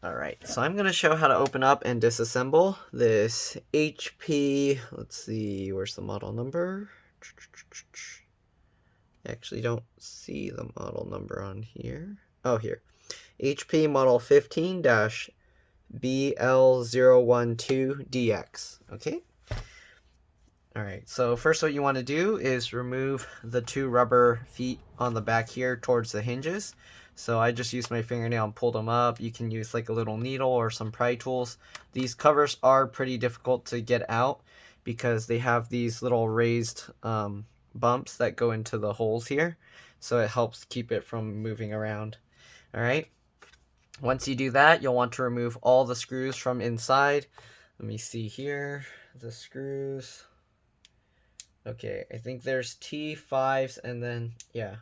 Alright, so I'm going to show how to open up and disassemble this HP, let's see, where's the model number? I actually don't see the model number on here. Oh, here. HP model 15-BL012DX. Okay? Alright, so first what you want to do is remove the two rubber feet on the back here towards the hinges. So I just used my fingernail and pulled them up. You can use like a little needle or some pry tools. These covers are pretty difficult to get out because they have these little raised bumps that go into the holes here. So it helps keep it from moving around. Alright, once you do that, you'll want to remove all the screws from inside. Let me see here, the screws. Okay, I think there's T5s and then, yeah.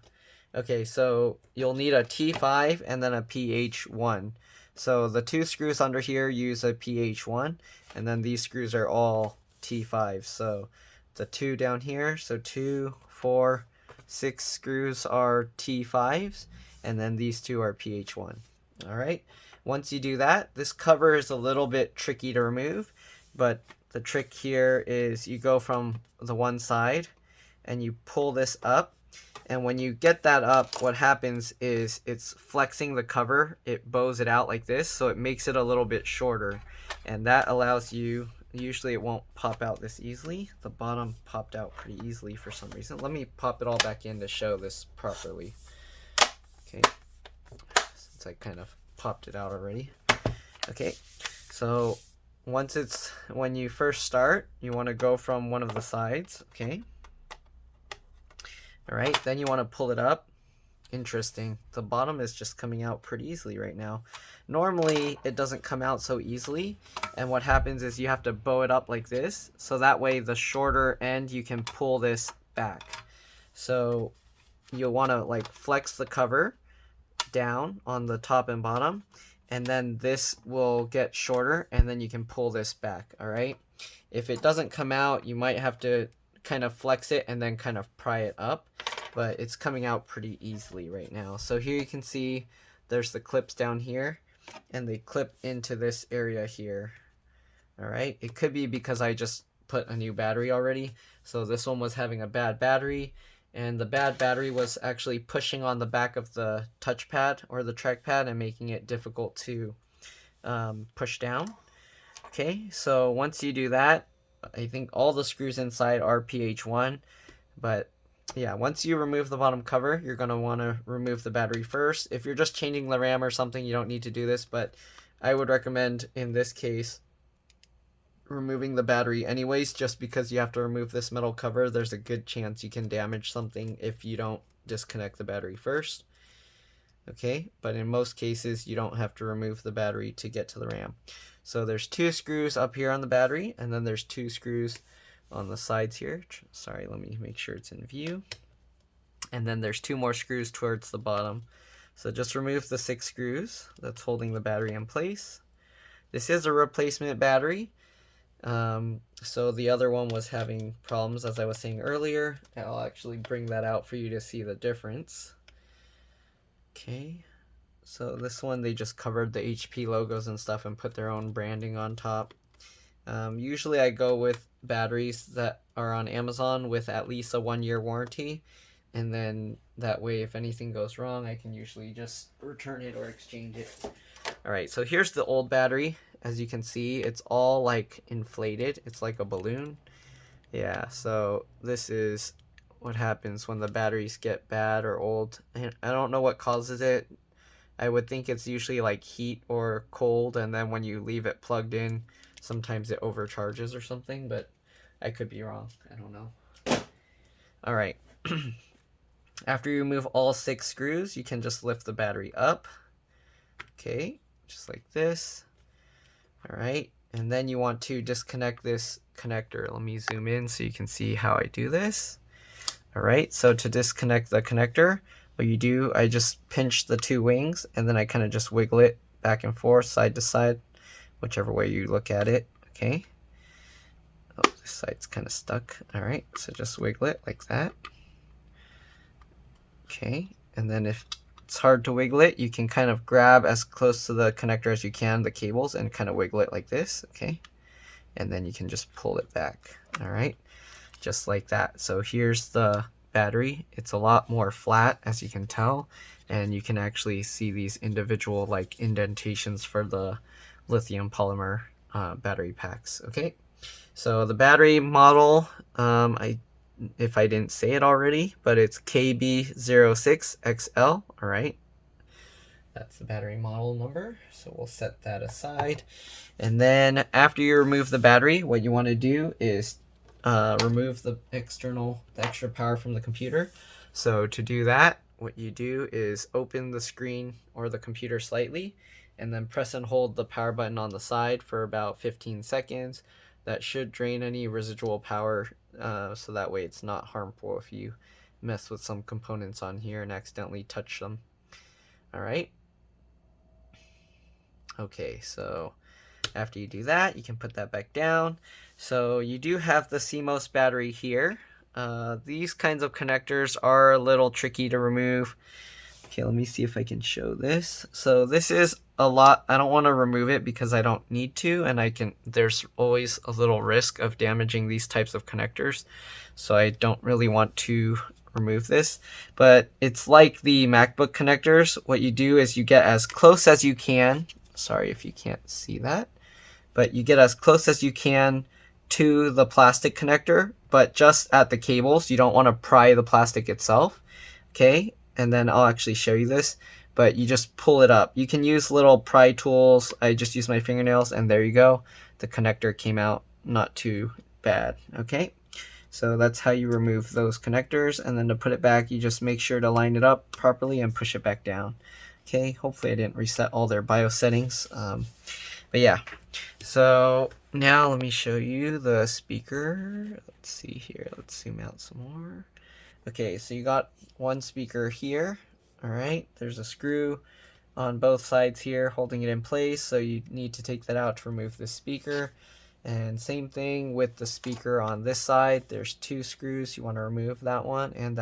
Okay, so you'll need a T5 and then a PH1. So the two screws under here use a PH1, and then these screws are all T5s. So the two down here, so 2, 4, 6 screws are T5s, and then these two are PH1. All right, once you do that, this cover is a little bit tricky to remove, but the trick here is you go from the one side and you pull this up. And when you get that up, what happens is it's flexing the cover. It bows it out like this, so it makes it a little bit shorter. And that allows you, usually it won't pop out this easily. The bottom popped out pretty easily for some reason. Let me pop it all back in to show this properly. Okay, since I kind of popped it out already. Okay, so when you first start, you want to go from one of the sides, okay? All right, then you want to pull it up. Interesting. The bottom is just coming out pretty easily right now. Normally, it doesn't come out so easily, and what happens is you have to bow it up like this, so that way the shorter end you can pull this back. So you'll want to like flex the cover down on the top and bottom, and then this will get shorter, and then you can pull this back, all right? If it doesn't come out, you might have to kind of flex it and then kind of pry it up, but it's coming out pretty easily right now. So here you can see there's the clips down here, and they clip into this area here. All right, it could be because I just put a new battery already, so this one was having a bad battery, and the bad battery was actually pushing on the back of the touchpad or the trackpad and making it difficult to push down. Okay, so once you do that, I think all the screws inside are PH1, but yeah, once you remove the bottom cover, you're going to want to remove the battery first. If you're just changing the RAM or something, you don't need to do this, but I would recommend in this case removing the battery anyways, just because you have to remove this metal cover. There's a good chance you can damage something if you don't disconnect the battery first. Okay, but in most cases you don't have to remove the battery to get to the RAM. So there's two screws up here on the battery, and then there's two screws on the sides here. Sorry, let me make sure it's in view. And then there's two more screws towards the bottom. So just remove the 6 screws that's holding the battery in place. This is a replacement battery. So the other one was having problems, as I was saying earlier. I'll actually bring that out for you to see the difference. Okay, so this one they just covered the HP logos and stuff and put their own branding on top. Usually I go with batteries that are on Amazon with at least a 1-year warranty, and then that way if anything goes wrong I can usually just return it or exchange it. Alright, so here's the old battery. As you can see, it's all like inflated. It's like a balloon. Yeah, so this is what happens when the batteries get bad or old. And I don't know what causes it. I would think it's usually like heat or cold, and then when you leave it plugged in, sometimes it overcharges or something, but I could be wrong. I don't know. All right. After you remove all 6 screws, you can just lift the battery up. Okay, just like this. All right, and then you want to disconnect this connector. Let me zoom in so you can see how I do this. All right, so to disconnect the connector, what you do, I just pinch the 2 wings, and then I kind of just wiggle it back and forth, side to side, whichever way you look at it, okay? Oh, this side's kind of stuck. All right, so just wiggle it like that. Okay, and then if it's hard to wiggle it, you can kind of grab as close to the connector as you can, the cables, and kind of wiggle it like this, okay? And then you can just pull it back, all right? Just like that. So here's the battery. It's a lot more flat, as you can tell, and you can actually see these individual like indentations for the lithium polymer battery packs, okay? So the battery model, if I didn't say it already, but it's KB06XL, all right? That's the battery model number, so we'll set that aside. And then after you remove the battery, what you want to do is remove the extra power from the computer. So to do that, what you do is open the screen or the computer slightly, and then press and hold the power button on the side for about 15 seconds. That should drain any residual power, so that way it's not harmful if you mess with some components on here and accidentally touch them. All right. Okay, so after you do that, you can put that back down. So you do have the CMOS battery here. These kinds of connectors are a little tricky to remove. Okay, let me see if I can show this. So this is a lot. I don't want to remove it because I don't need to, and there's always a little risk of damaging these types of connectors. So I don't really want to remove this, but it's like the MacBook connectors. What you do is you get as close as you can. Sorry if you can't see that, but you get as close as you can to the plastic connector, but just at the cables. You don't want to pry the plastic itself, okay? And then I'll actually show you this, but you just pull it up. You can use little pry tools. I just use my fingernails, and there you go. The connector came out not too bad, okay? So that's how you remove those connectors, and then to put it back, you just make sure to line it up properly and push it back down. Okay, hopefully I didn't reset all their BIOS settings, but yeah. So now let me show you the speaker. Let's see here, let's zoom out some more. Okay, so you got one speaker here, all right? There's a screw on both sides here holding it in place, so you need to take that out to remove the speaker. And same thing with the speaker on this side. There's two screws. You want to remove that one, and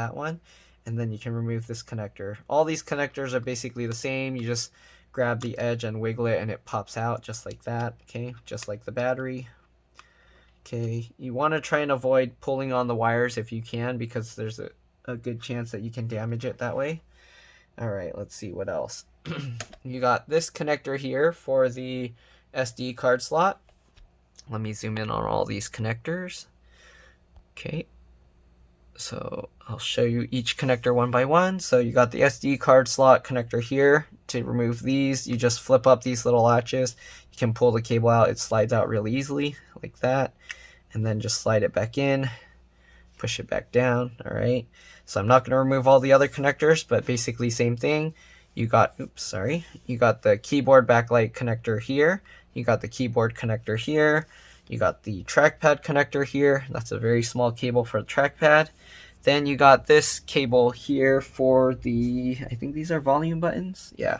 then you can remove this connector. All these connectors are basically the same. You just grab the edge and wiggle it, and it pops out just like that, okay? Just like the battery. Okay, you want to try and avoid pulling on the wires if you can, because there's a good chance that you can damage it that way. All right, let's see what else. You got this connector here for the SD card slot. Let me zoom in on all these connectors. Okay, so I'll show you each connector one by one. So you got the SD card slot connector here. To remove these, you just flip up these little latches. You can pull the cable out. It slides out really easily like that, and then just slide it back in, push it back down. All right, so I'm not going to remove all the other connectors, but basically same thing. You got you got the keyboard backlight connector here. You got the keyboard connector here. You got the trackpad connector here. That's a very small cable for the trackpad. Then you got this cable here for the, I think these are volume buttons. Yeah.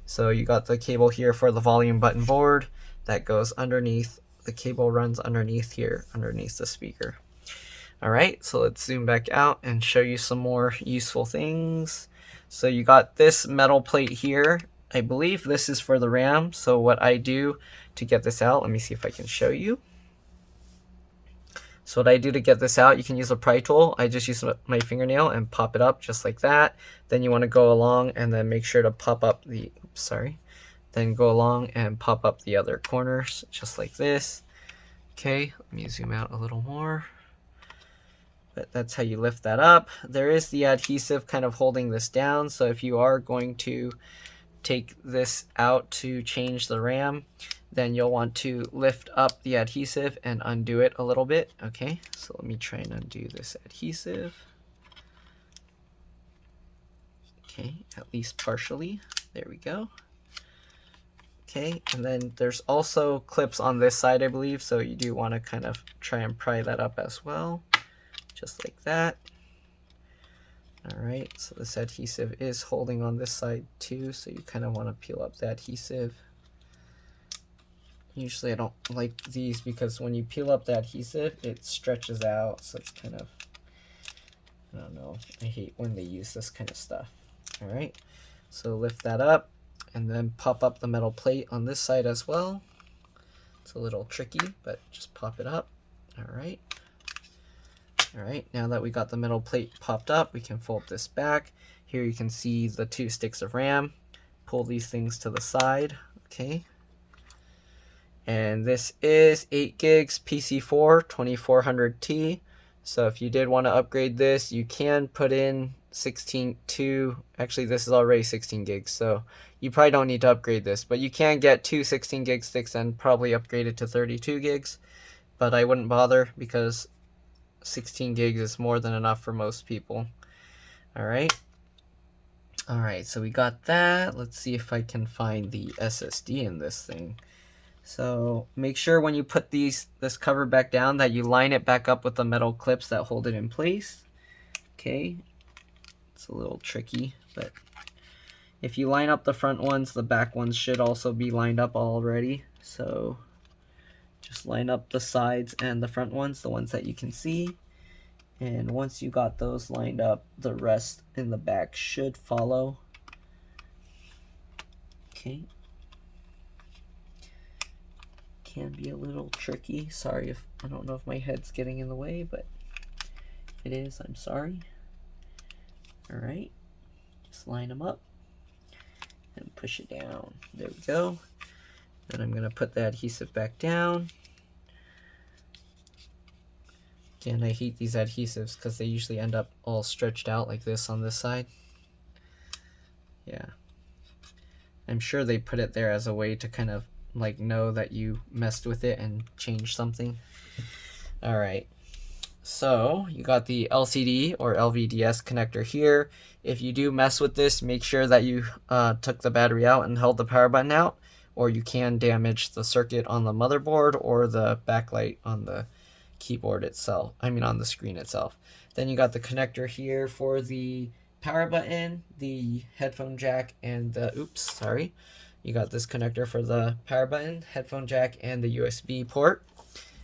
So you got the cable here for the volume button board that goes underneath. The cable runs underneath here, underneath the speaker. All right, so let's zoom back out and show you some more useful things. So you got this metal plate here. I believe this is for the RAM. So what I do to get this out, let me see if I can show you. So what I do to get this out, you can use a pry tool. I just use my fingernail and pop it up just like that. Then you want to go along and then make sure to pop up the, then go along and pop up the other corners just like this. Okay, let me zoom out a little more. But that's how you lift that up. There is the adhesive kind of holding this down. So if you are going to take this out to change the RAM, then you'll want to lift up the adhesive and undo it a little bit. Okay, so let me try and undo this adhesive. Okay, at least partially. There we go. Okay, and then there's also clips on this side, I believe, so you do want to kind of try and pry that up as well, just like that. All right, so this adhesive is holding on this side too, so you kind of want to peel up the adhesive. Usually I don't like these because when you peel up the adhesive, it stretches out, so it's kind of, I don't know, I hate when they use this kind of stuff. All right, So lift that up and then pop up the metal plate on this side as well. It's a little tricky, but just pop it up. Alright. Alright, now that we got the metal plate popped up, we can fold this back. Here you can see the 2 sticks of RAM. Pull these things to the side. Okay. And this is 8 gigs PC4 2400T. So if you did want to upgrade this, you can put in 16 to, actually this is already 16 gigs, so you probably don't need to upgrade this, but you can get 2 16 gig sticks and probably upgrade it to 32 gigs, but I wouldn't bother because 16 gigs is more than enough for most people. Alright, so we got that. Let's see if I can find the SSD in this thing. So make sure when you put this cover back down that you line it back up with the metal clips that hold it in place. Okay, it's a little tricky, but if you line up the front ones, the back ones should also be lined up already. So just line up the sides and the front ones, the ones that you can see. And once you got those lined up, the rest in the back should follow. Okay. Can be a little tricky. Sorry if I don't know if my head's getting in the way, but if it is, I'm sorry. Alright, just line them up and push it down. There we go. Then I'm going to put the adhesive back down. Again, I hate these adhesives because they usually end up all stretched out like this on this side. Yeah. I'm sure they put it there as a way to kind of like know that you messed with it and changed something. Alright, so you got the LCD or LVDS connector here. If you do mess with this, make sure that you took the battery out and held the power button out, or you can damage the circuit on the motherboard or the backlight on the keyboard itself, on the screen itself. Then you got the connector here for the power button, the headphone jack, and the you got this connector for the power button, headphone jack, and the USB port.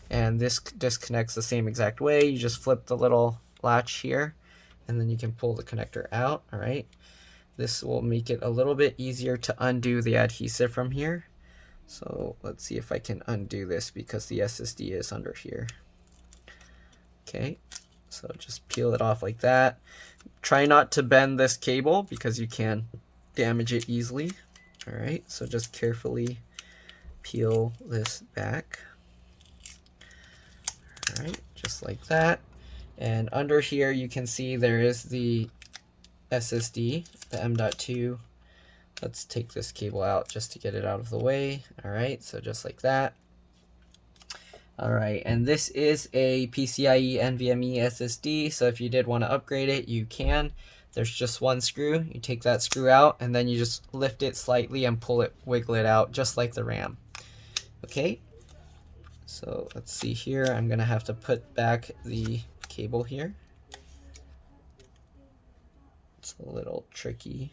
And this disconnects the same exact way. You just flip the little latch here, and then you can pull the connector out. Alright, this will make it a little bit easier to undo the adhesive from here. So let's see if I can undo this because the SSD is under here. Okay, so just peel it off like that. Try not to bend this cable because you can damage it easily. Alright, so just carefully peel this back. Alright, just like that. And under here you can see there is the SSD, the M.2. Let's take this cable out just to get it out of the way. Alright, so just like that. Alright, and this is a PCIe NVMe SSD, so if you did want to upgrade it, you can. There's just one screw. You take that screw out, and then you just lift it slightly and pull it, wiggle it out, just like the RAM. Okay, so let's see here. I'm going to have to put back the cable here. It's a little tricky.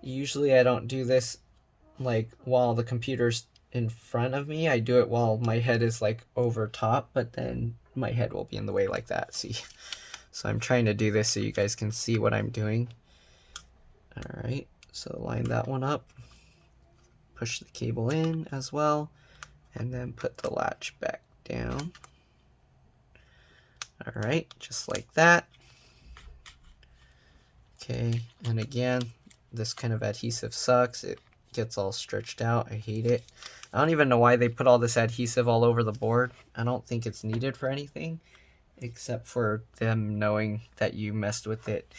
Usually I don't do this like while the computer's in front of me. I do it while my head is like over top, but then my head will be in the way like that. See? So I'm trying to do this so you guys can see what I'm doing. Alright, so line that one up. Push the cable in as well. And then put the latch back down. Alright, just like that. Okay, and again, this kind of adhesive sucks. It gets all stretched out. I hate it. I don't even know why they put all this adhesive all over the board. I don't think it's needed for anything except for them knowing that you messed with it.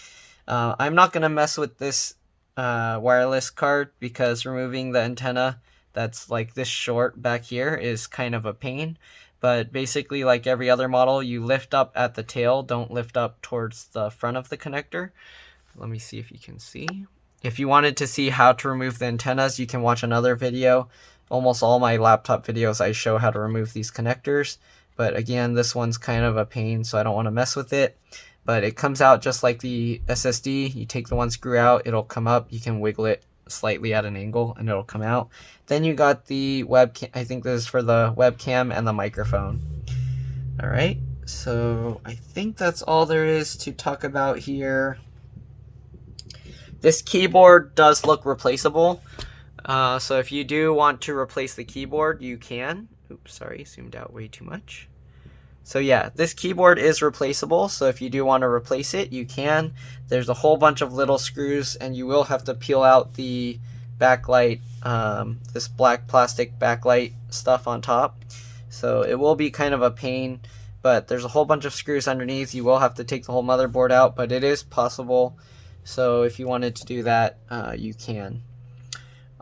I'm not going to mess with this wireless card because removing the antenna that's like this short back here is kind of a pain. But basically, like every other model, you lift up at the tail, don't lift up towards the front of the connector. Let me see if you can see. If you wanted to see how to remove the antennas, you can watch another video. Almost all my laptop videos I show how to remove these connectors. But again, this one's kind of a pain, so I don't want to mess with it. But it comes out just like the SSD. You take the one screw out, it'll come up. You can wiggle it slightly at an angle and it'll come out. Then you got the webcam. I think this is for the webcam and the microphone. Alright, so I think that's all there is to talk about here. This keyboard does look replaceable. So if you do want to replace the keyboard, you can. Oops, sorry, zoomed out way too much. So yeah, this keyboard is replaceable, so if you do want to replace it, you can. There's a whole bunch of little screws, and you will have to peel out the backlight, this black plastic backlight stuff on top. So it will be kind of a pain, but there's a whole bunch of screws underneath. You will have to take the whole motherboard out, but it is possible. So if you wanted to do that, you can.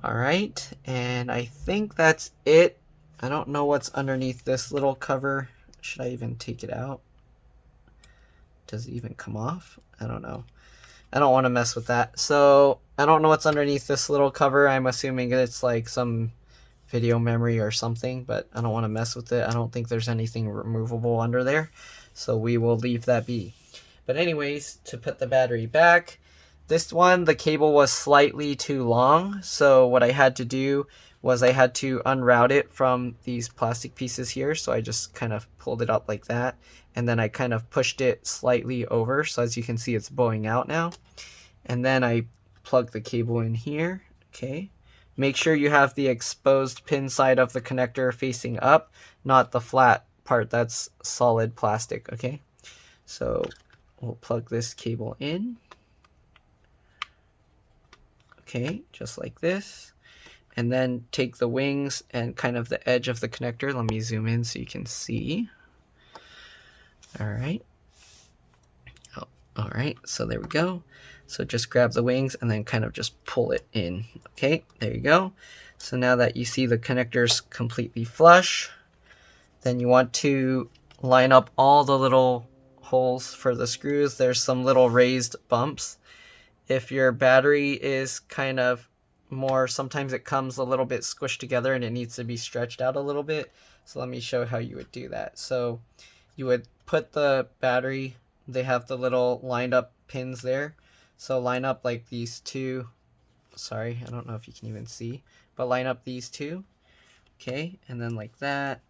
Alright, and I think that's it. I don't know what's underneath this little cover. Should I even take it out? Does it even come off? I don't know. I don't want to mess with that. So I don't know what's underneath this little cover. I'm assuming it's like some video memory or something, but I don't want to mess with it. I don't think there's anything removable under there. So we will leave that be. But anyways, to put the battery back, this one, the cable was slightly too long. So what I had to do was I had to unroute it from these plastic pieces here. So I just kind of pulled it up like that. And then I kind of pushed it slightly over. So as you can see, it's bowing out now. And then I plug the cable in here. Okay. Make sure you have the exposed pin side of the connector facing up, not the flat part that's solid plastic. Okay. So we'll plug this cable in. Okay, just like this. And then take the wings and kind of the edge of the connector. Let me zoom in so you can see. All right. Oh, all right, so there we go. So just grab the wings and then kind of just pull it in. Okay, there you go. So now that you see the connectors completely flush, then you want to line up all the little holes for the screws. There's some little raised bumps. If your battery is kind of more, sometimes it comes a little bit squished together and it needs to be stretched out a little bit. So let me show how you would do that. So you would put the battery, they have the little lined up pins there. So line up like these two. Sorry, I don't know if you can even see, but line up these two. Okay, and then like that.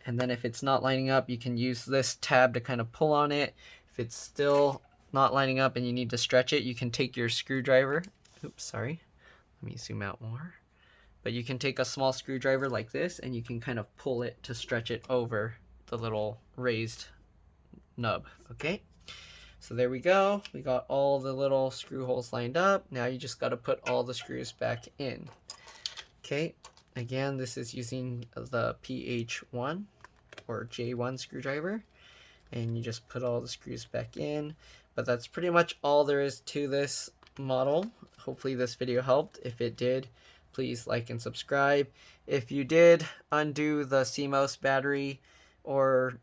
And then if it's not lining up, you can use this tab to kind of pull on it. If it's still not lining up and you need to stretch it, you can take your screwdriver. Oops, sorry. Let me zoom out more. But you can take a small screwdriver like this and you can kind of pull it to stretch it over the little raised nub. Okay. So there we go. We got all the little screw holes lined up. Now you just got to put all the screws back in. Okay. Again, this is using the PH1 or J1 screwdriver. And you just put all the screws back in. But that's pretty much all there is to this model. Hopefully this video helped. If it did, please like and subscribe. If you did undo the CMOS battery or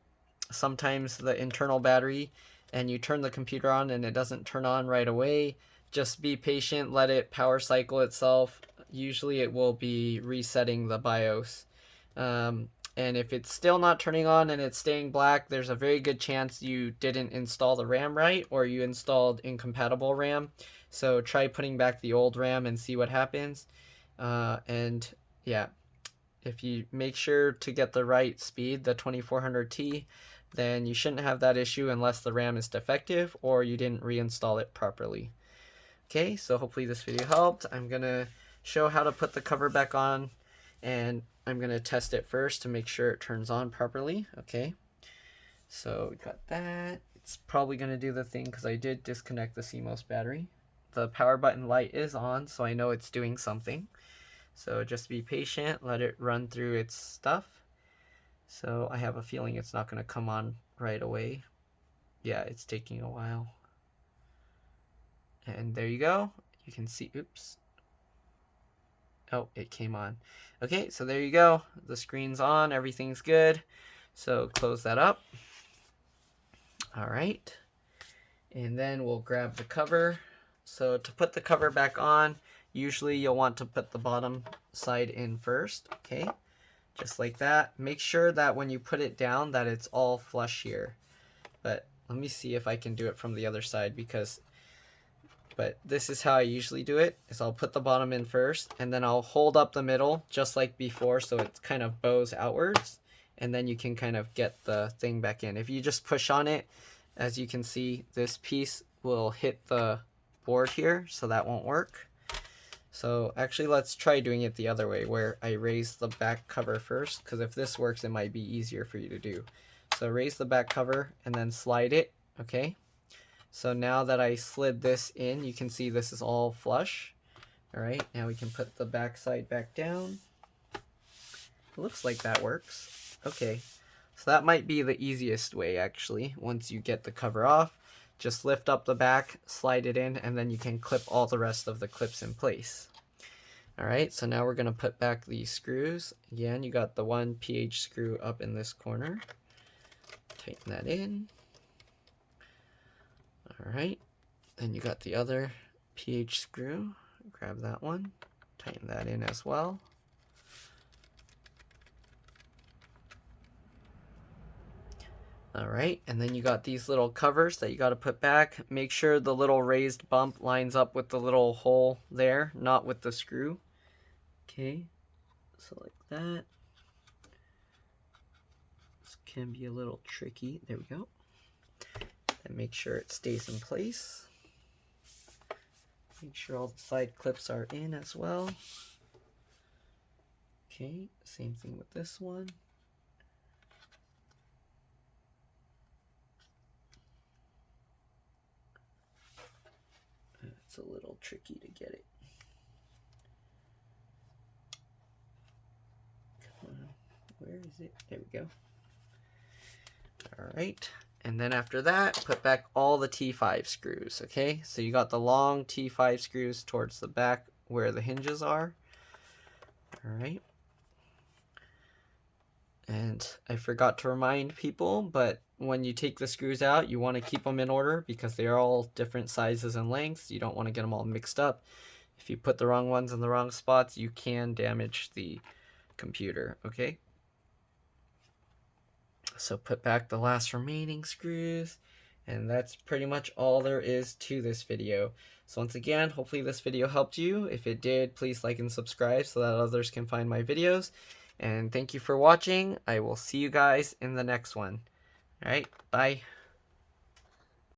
sometimes the internal battery and you turn the computer on and it doesn't turn on right away, just be patient, let it power cycle itself. Usually it will be resetting the BIOS. And if it's still not turning on and it's staying black, there's a very good chance you didn't install the RAM right or you installed incompatible RAM. So try putting back the old RAM and see what happens. And yeah, if you make sure to get the right speed, the 2400T, then you shouldn't have that issue unless the RAM is defective or you didn't reinstall it properly. Okay, so hopefully this video helped. I'm going to show how to put the cover back on, and I'm going to test it first to make sure it turns on properly. Okay, so we got that. It's probably going to do the thing because I did disconnect the CMOS battery. The power button light is on, so I know it's doing something. So just be patient, let it run through its stuff. So I have a feeling it's not going to come on right away. Yeah, it's taking a while. And there you go. You can see, oops. Oh, it came on. Okay, so there you go. The screen's on, everything's good. So close that up. All right. And then we'll grab the cover. So to put the cover back on, usually you'll want to put the bottom side in first. Okay, just like that. Make sure that when you put it down that it's all flush here. But let me see if I can do it from the other side but this is how I usually do it, is I'll put the bottom in first and then I'll hold up the middle just like before so it kind of bows outwards, and then you can kind of get the thing back in. If you just push on it, as you can see, this piece will hit the board here, so that won't work. So actually let's try doing it the other way, where I raise the back cover first, because if this works it might be easier for you to do. So raise the back cover and then slide it, okay? So now that I slid this in, you can see this is all flush. Alright, now we can put the back side back down. It looks like that works. Okay, so that might be the easiest way actually. Once you get the cover off, just lift up the back, slide it in, and then you can clip all the rest of the clips in place. Alright, so now we're going to put back these screws. Again, you got the one PH screw up in this corner. Tighten that in. Alright, then you got the other PH screw. Grab that one, tighten that in as well. Alright, and then you got these little covers that you got to put back. Make sure the little raised bump lines up with the little hole there, not with the screw. Okay, so like that. This can be a little tricky. There we go. And make sure it stays in place. Make sure all the side clips are in as well. Okay, same thing with this one. It's a little tricky to get it. Come on, where is it? There we go. Alright, and then after that, put back all the T5 screws, okay? So you got the long T5 screws towards the back where the hinges are. Alright. And I forgot to remind people, but when you take the screws out, you want to keep them in order because they are all different sizes and lengths. You don't want to get them all mixed up. If you put the wrong ones in the wrong spots, you can damage the computer, okay? So put back the last remaining screws, and that's pretty much all there is to this video. So once again, hopefully this video helped you. If it did, please like and subscribe so that others can find my videos. And thank you for watching. I will see you guys in the next one. Alright, bye.